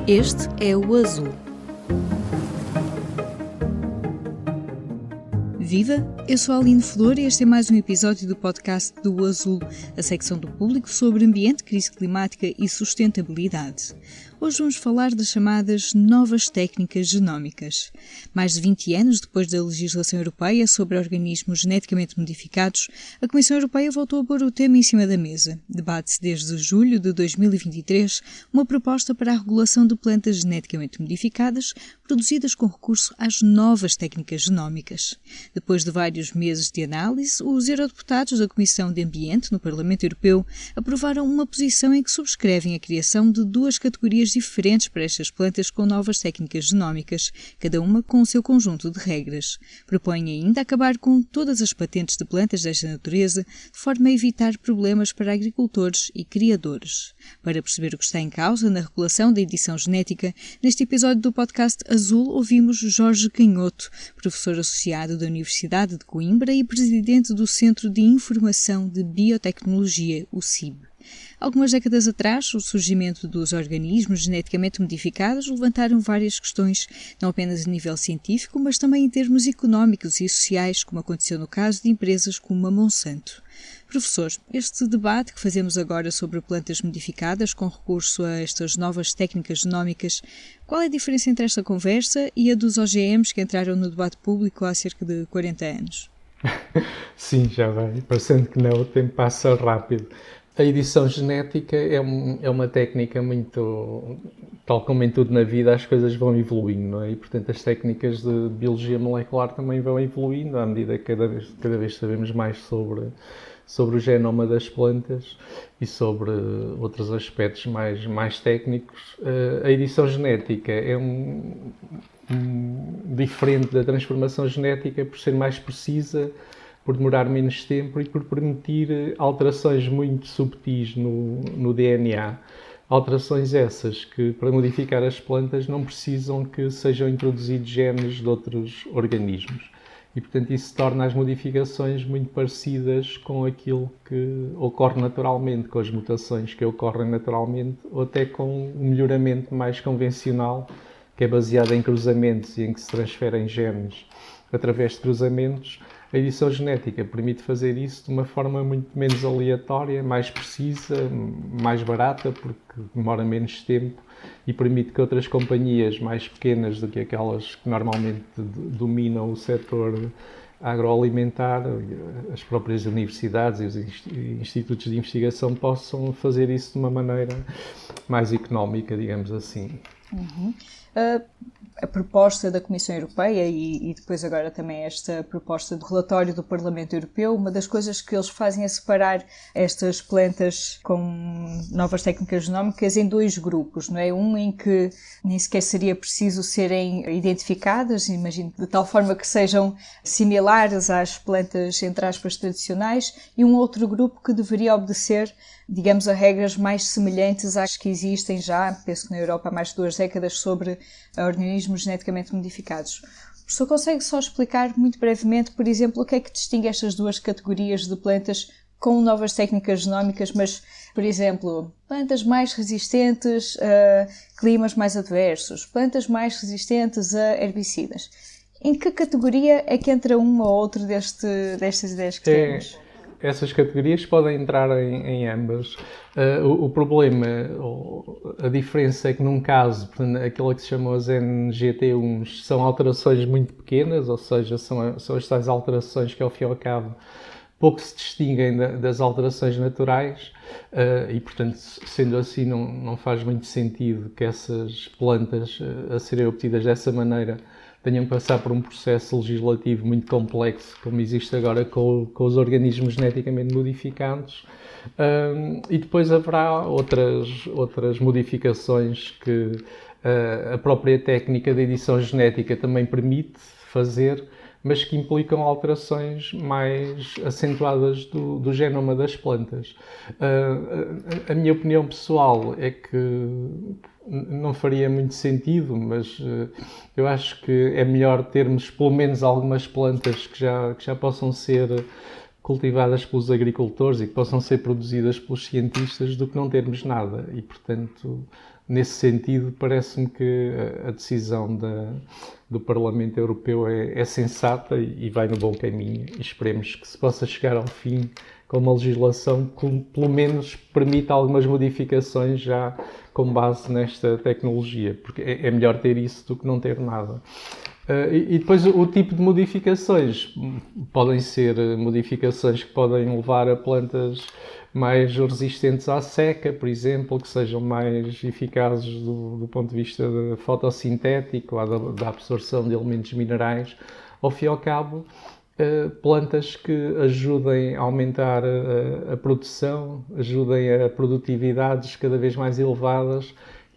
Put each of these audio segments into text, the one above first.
Este é o Azul. Viva! Eu sou a Aline Flor e este é mais um episódio do podcast do Azul, a secção do público sobre ambiente, crise climática e sustentabilidade. Hoje vamos falar das chamadas novas técnicas genómicas. Mais de 20 anos depois da legislação europeia sobre organismos geneticamente modificados, a Comissão Europeia voltou a pôr o tema em cima da mesa. Debate-se desde julho de 2023 uma proposta para a regulação de plantas geneticamente modificadas produzidas com recurso às novas técnicas genómicas. Depois de vários meses de análise, os eurodeputados da Comissão de Ambiente no Parlamento Europeu aprovaram uma posição em que subscrevem a criação de duas categorias diferentes para estas plantas com novas técnicas genómicas, cada uma com o seu conjunto de regras. Propõem ainda acabar com todas as patentes de plantas desta natureza, de forma a evitar problemas para agricultores e criadores. Para perceber o que está em causa na regulação da edição genética, neste episódio do podcast Azul ouvimos Jorge Canhoto, professor associado da Universidade de Coimbra e presidente do Centro de Informação de Biotecnologia, o CIB. Algumas décadas atrás, o surgimento dos organismos geneticamente modificados levantaram várias questões, não apenas a nível científico, mas também em termos económicos e sociais, como aconteceu no caso de empresas como a Monsanto. Professor, este debate que fazemos agora sobre plantas modificadas com recurso a estas novas técnicas genómicas, qual é a diferença entre esta conversa e a dos OGMs que entraram no debate público há cerca de 40 anos? Sim, já vai. Parecendo que não, o tempo passa rápido. A edição genética é uma técnica muito, tal como em tudo na vida, as coisas vão evoluindo, não é? E, portanto, as técnicas de biologia molecular também vão evoluindo à medida que cada vez sabemos mais sobre o genoma das plantas e sobre outros aspectos mais técnicos. A edição genética é diferente da transformação genética por ser mais precisa, por demorar menos tempo e por permitir alterações muito subtis no DNA. Alterações essas que, para modificar as plantas, não precisam que sejam introduzidos genes de outros organismos. E, portanto, isso torna as modificações muito parecidas com aquilo que ocorre naturalmente, com as mutações que ocorrem naturalmente, ou até com o melhoramento mais convencional, que é baseado em cruzamentos e em que se transferem genes através de cruzamentos. A edição genética permite fazer isso de uma forma muito menos aleatória, mais precisa, mais barata, porque demora menos tempo e permite que outras companhias mais pequenas do que aquelas que normalmente dominam o setor agroalimentar, as próprias universidades e os institutos de investigação possam fazer isso de uma maneira mais económica, digamos assim. Uhum. A proposta da Comissão Europeia e depois agora também esta proposta do relatório do Parlamento Europeu, uma das coisas que eles fazem é separar estas plantas com novas técnicas genómicas em dois grupos, não é? Um em que nem sequer seria preciso serem identificadas, imagino, de tal forma que sejam similares às plantas, entre aspas, tradicionais, e um outro grupo que deveria obedecer, digamos, a regras mais semelhantes às que existem já, penso que na Europa há mais de 2 décadas, sobre organismos geneticamente modificados. O professor consegue só explicar muito brevemente, por exemplo, o que é que distingue estas duas categorias de plantas com novas técnicas genómicas, mas, por exemplo, plantas mais resistentes a climas mais adversos, plantas mais resistentes a herbicidas. Em que categoria é que entra uma ou outra destas ideias que temos? Essas categorias podem entrar em ambas. O problema, a diferença é que num caso, aquilo que se chamam as NGT1s, são alterações muito pequenas, ou seja, são as tais alterações que ao fim e ao cabo pouco se distinguem das alterações naturais e, portanto, sendo assim, não faz muito sentido que essas plantas a serem obtidas dessa maneira tenham que passar por um processo legislativo muito complexo, como existe agora com os organismos geneticamente modificados. E depois haverá outras modificações que a própria técnica de edição genética também permite fazer, mas que implicam alterações mais acentuadas do genoma das plantas. A minha opinião pessoal é que não faria muito sentido, mas eu acho que é melhor termos pelo menos algumas plantas que já possam ser cultivadas pelos agricultores e que possam ser produzidas pelos cientistas do que não termos nada. E, portanto, nesse sentido, parece-me que a decisão do Parlamento Europeu é sensata e vai no bom caminho. E esperemos que se possa chegar ao fim com uma legislação que, pelo menos, permita algumas modificações já com base nesta tecnologia, porque é melhor ter isso do que não ter nada. E depois o tipo de modificações podem ser modificações que podem levar a plantas mais resistentes à seca, por exemplo, que sejam mais eficazes do ponto de vista fotossintético, da absorção de elementos minerais. Ao fim e ao cabo, plantas que ajudem a aumentar a produção, ajudem a produtividades cada vez mais elevadas,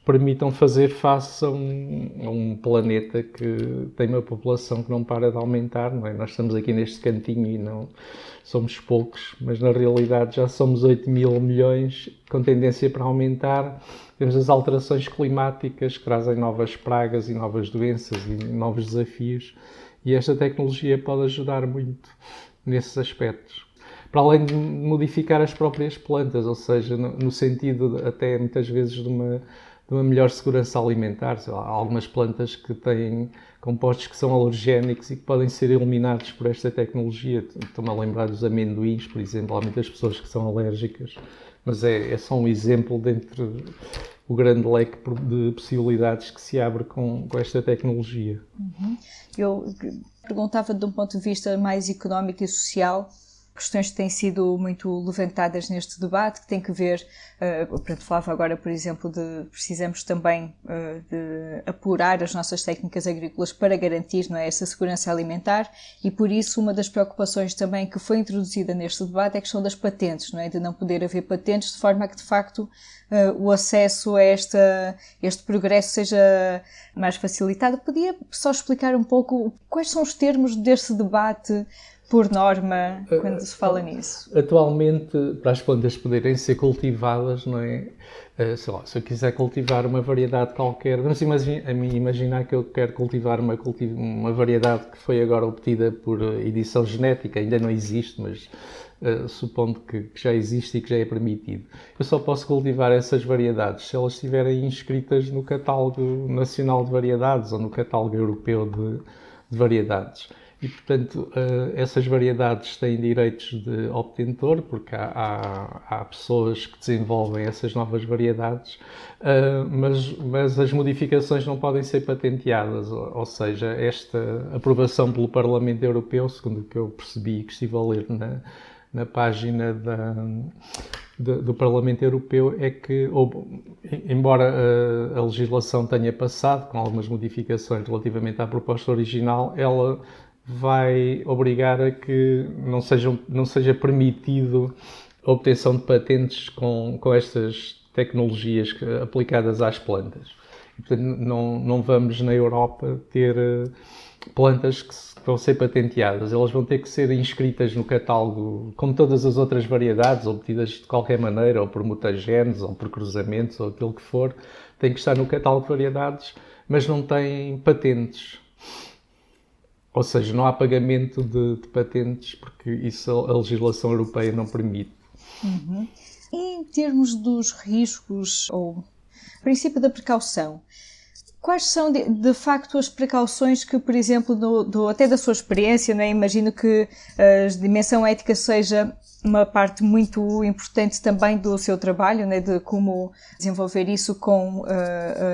permitam fazer face a um planeta que tem uma população que não para de aumentar, não é? Nós estamos aqui neste cantinho e não somos poucos, mas na realidade já somos 8 mil milhões, com tendência para aumentar. Temos as alterações climáticas que trazem novas pragas e novas doenças e novos desafios, e esta tecnologia pode ajudar muito nesses aspectos. Para além de modificar as próprias plantas, ou seja, no sentido até muitas vezes de uma melhor segurança alimentar. Há algumas plantas que têm compostos que são alergénicos e que podem ser eliminados por esta tecnologia. Estou-me a lembrar dos amendoins, por exemplo. Há muitas pessoas que são alérgicas, mas é só um exemplo dentre o grande leque de possibilidades que se abre com esta tecnologia. Eu perguntava de um ponto de vista mais económico e social, questões que têm sido muito levantadas neste debate, que tem que ver, falava agora, por exemplo, precisamos também de apurar as nossas técnicas agrícolas para garantir, não é, essa segurança alimentar, e por isso uma das preocupações também que foi introduzida neste debate é a questão das patentes, não é, de não poder haver patentes, de forma a que, de facto, o acesso a este progresso seja mais facilitado. Podia só explicar um pouco quais são os termos deste debate por norma, quando se fala nisso? Atualmente, para as plantas poderem ser cultivadas, não é? Sei lá, se eu quiser cultivar uma variedade qualquer, vamos imaginar que eu quero cultivar uma variedade que foi agora obtida por edição genética, ainda não existe, mas supondo que já existe e que já é permitido. Eu só posso cultivar essas variedades se elas estiverem inscritas no Catálogo Nacional de Variedades ou no Catálogo Europeu de Variedades. E, portanto, essas variedades têm direitos de obtentor, porque há pessoas que desenvolvem essas novas variedades, mas as modificações não podem ser patenteadas, ou seja, esta aprovação pelo Parlamento Europeu, segundo o que eu percebi que estive a ler na página do Parlamento Europeu, é que, embora a legislação tenha passado com algumas modificações relativamente à proposta original, ela vai obrigar a que não seja permitido a obtenção de patentes com estas tecnologias aplicadas às plantas. E, portanto, não vamos na Europa ter plantas que vão ser patenteadas. Elas vão ter que ser inscritas no catálogo, como todas as outras variedades, obtidas de qualquer maneira, ou por mutagenes, ou por cruzamentos, ou aquilo que for, têm que estar no catálogo de variedades, mas não têm patentes. Ou seja, não há pagamento de patentes, porque isso a legislação europeia não permite. Em termos dos riscos, ou princípio da precaução, quais são de facto as precauções que, por exemplo, até da sua experiência, não é? Imagino que a dimensão ética seja uma parte muito importante também do seu trabalho, não é? De como desenvolver isso com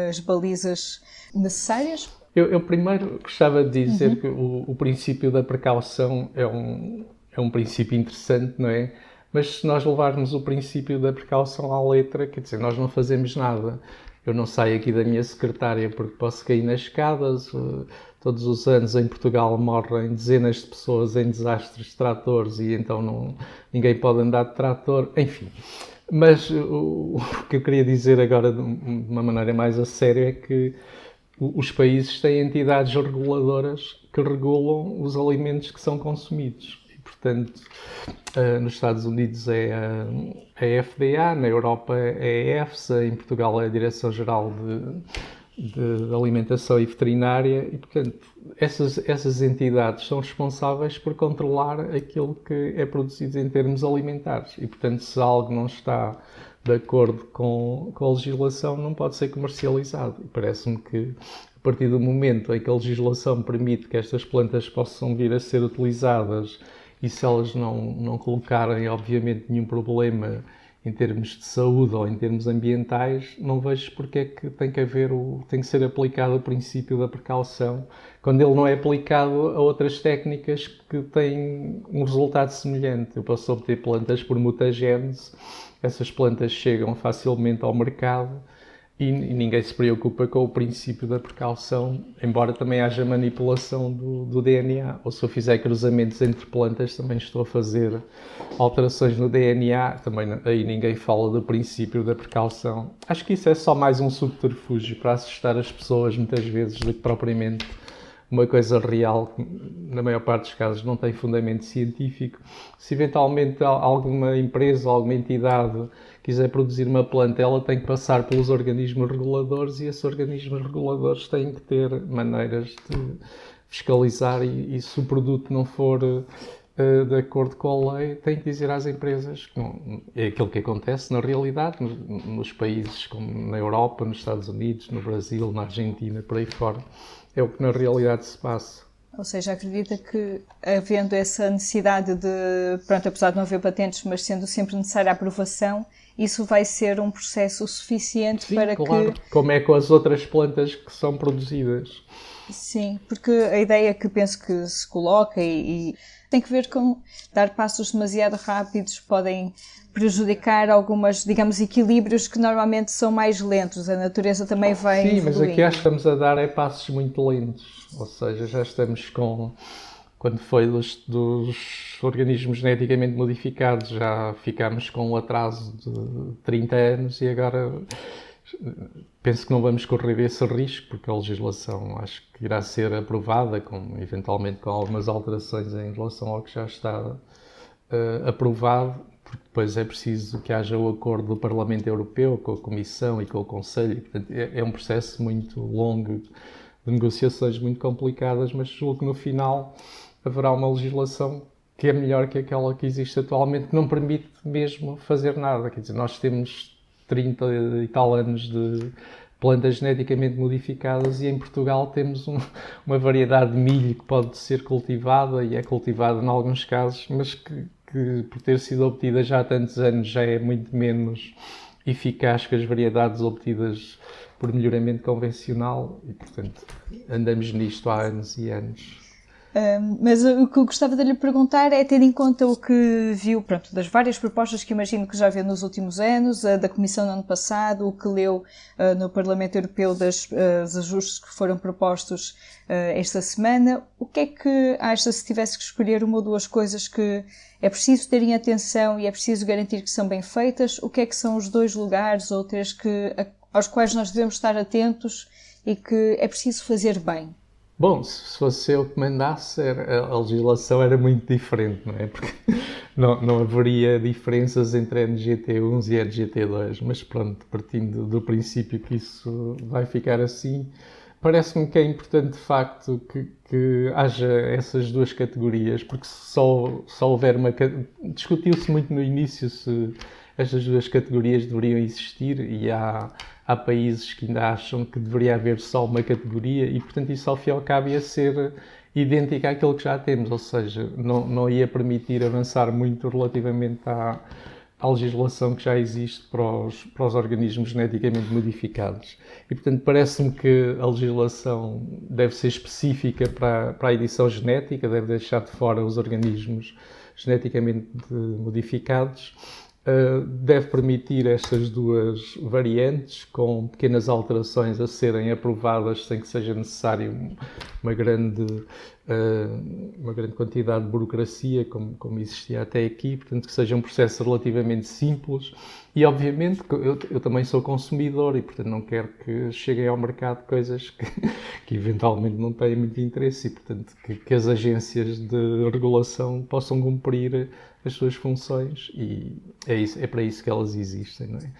as balizas necessárias? Eu primeiro gostava de dizer que o princípio da precaução é um princípio interessante, não é? Mas se nós levarmos o princípio da precaução à letra, quer dizer, nós não fazemos nada. Eu não saio aqui da minha secretária porque posso cair nas escadas. Todos os anos em Portugal morrem dezenas de pessoas em desastres de tratores e então ninguém pode andar de trator, enfim. Mas o que eu queria dizer agora de uma maneira mais a sério é que os países têm entidades reguladoras que regulam os alimentos que são consumidos. E, portanto, nos Estados Unidos é a FDA, na Europa é a EFSA, em Portugal é a Direção-Geral de Alimentação e Veterinária. E, portanto, essas entidades são responsáveis por controlar aquilo que é produzido em termos alimentares. E, portanto, se algo não está de acordo com a legislação, não pode ser comercializado. E parece-me que, a partir do momento em que a legislação permite que estas plantas possam vir a ser utilizadas e se elas não colocarem, obviamente, nenhum problema em termos de saúde ou em termos ambientais, não vejo porque é que tem que ser aplicado o princípio da precaução, quando ele não é aplicado a outras técnicas que têm um resultado semelhante. Eu posso obter plantas por mutagênese, essas plantas chegam facilmente ao mercado e ninguém se preocupa com o princípio da precaução, embora também haja manipulação do DNA, ou se eu fizer cruzamentos entre plantas, também estou a fazer alterações no DNA, também aí ninguém fala do princípio da precaução. Acho que isso é só mais um subterfúgio para assustar as pessoas, muitas vezes, do que propriamente uma coisa real, que na maior parte dos casos não tem fundamento científico. Se eventualmente alguma empresa, alguma entidade quiser produzir uma planta, ela tem que passar pelos organismos reguladores e esses organismos reguladores têm que ter maneiras de fiscalizar e se o produto não for de acordo com a lei, tem que dizer às empresas que não, é aquilo que acontece na realidade, nos países como na Europa, nos Estados Unidos, no Brasil, na Argentina, por aí fora. É o que na realidade se passa. Ou seja, acredita que, havendo essa necessidade de, pronto, apesar de não haver patentes, mas sendo sempre necessária a aprovação, isso vai ser um processo suficiente. Sim, para claro. Que... Como é com as outras plantas que são produzidas. Sim, porque a ideia que penso que se coloca e tem que ver com dar passos demasiado rápidos, podem prejudicar algumas, digamos, equilíbrios que normalmente são mais lentos. A natureza também vai evoluindo. Mas aqui acho que estamos a dar passos muito lentos. Ou seja, já estamos com... Quando foi dos organismos geneticamente modificados, já ficámos com um atraso de 30 anos e agora penso que não vamos correr esse risco, porque a legislação acho que irá ser aprovada, eventualmente com algumas alterações em relação ao que já está aprovado, porque depois é preciso que haja o acordo do Parlamento Europeu com a Comissão e com o Conselho. Portanto, é um processo muito longo, de negociações muito complicadas, mas julgo que no final haverá uma legislação que é melhor que aquela que existe atualmente, que não permite mesmo fazer nada. Quer dizer, nós temos 30 e tal anos de plantas geneticamente modificadas e em Portugal temos uma variedade de milho que pode ser cultivada e é cultivada em alguns casos, mas que por ter sido obtida já há tantos anos já é muito menos eficaz que as variedades obtidas por melhoramento convencional e, portanto, andamos nisto há anos e anos. Mas o que eu gostava de lhe perguntar é, tendo em conta o que viu, pronto, das várias propostas que imagino que já viu nos últimos anos, da Comissão no ano passado, o que leu no Parlamento Europeu dos ajustes que foram propostos esta semana, o que é que acha, se tivesse que escolher uma ou duas coisas que é preciso terem atenção e é preciso garantir que são bem feitas, o que é que são os 2 lugares ou 3 aos quais nós devemos estar atentos e que é preciso fazer bem? Bom, se fosse eu que mandasse, a legislação era muito diferente, não é? Porque não haveria diferenças entre NGT1 e NGT2, mas pronto, partindo do princípio que isso vai ficar assim, parece-me que é importante de facto que haja essas 2 categorias, porque só houver uma... Discutiu-se muito no início se estas 2 categorias deveriam existir e há países que ainda acham que deveria haver só uma categoria e, portanto, isso ao fim e ao cabo ia ser idêntico àquilo que já temos, ou seja, não ia permitir avançar muito relativamente à legislação que já existe para os organismos geneticamente modificados. E, portanto, parece-me que a legislação deve ser específica para a edição genética, deve deixar de fora os organismos geneticamente modificados. Deve permitir estas 2 variantes com pequenas alterações a serem aprovadas sem que seja necessário uma grande quantidade de burocracia como existia até aqui, portanto que seja um processo relativamente simples e obviamente eu também sou consumidor e portanto não quero que cheguem ao mercado coisas que eventualmente não têm muito interesse e portanto que as agências de regulação possam cumprir as suas funções e é para isso que elas existem, não é?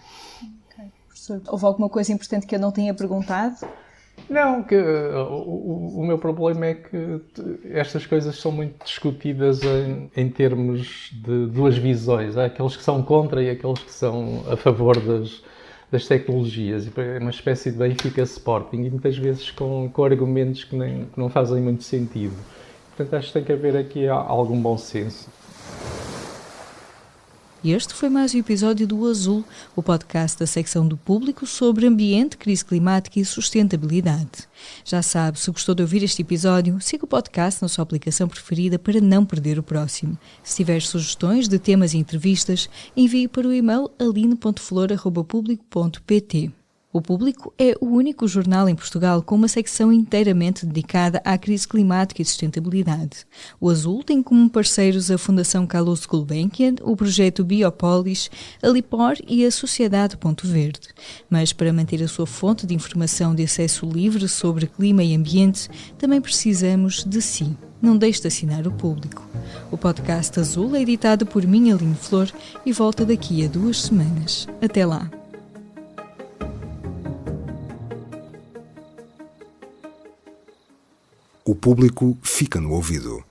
Okay. Professor, houve alguma coisa importante que eu não tinha perguntado? Não, o meu problema é que estas coisas são muito discutidas em termos de duas visões. Há aqueles que são contra e aqueles que são a favor das tecnologias. É uma espécie de Benfica Sporting e muitas vezes com argumentos que não fazem muito sentido. Portanto, acho que tem que haver aqui algum bom senso. Este foi mais um episódio do Azul, o podcast da secção do Público sobre ambiente, crise climática e sustentabilidade. Já sabe, se gostou de ouvir este episódio, siga o podcast na sua aplicação preferida para não perder o próximo. Se tiver sugestões de temas e entrevistas, envie para o e-mail aline.flor@publico.pt. O Público é o único jornal em Portugal com uma secção inteiramente dedicada à crise climática e sustentabilidade. O Azul tem como parceiros a Fundação Calouste Gulbenkian, o projeto Biopolis, a Lipor e a Sociedade Ponto Verde. Mas para manter a sua fonte de informação de acesso livre sobre clima e ambiente, também precisamos de si. Não deixe de assinar o Público. O podcast Azul é editado por mim, Aline Flor, e volta daqui a 2 semanas. Até lá! O Público fica no ouvido.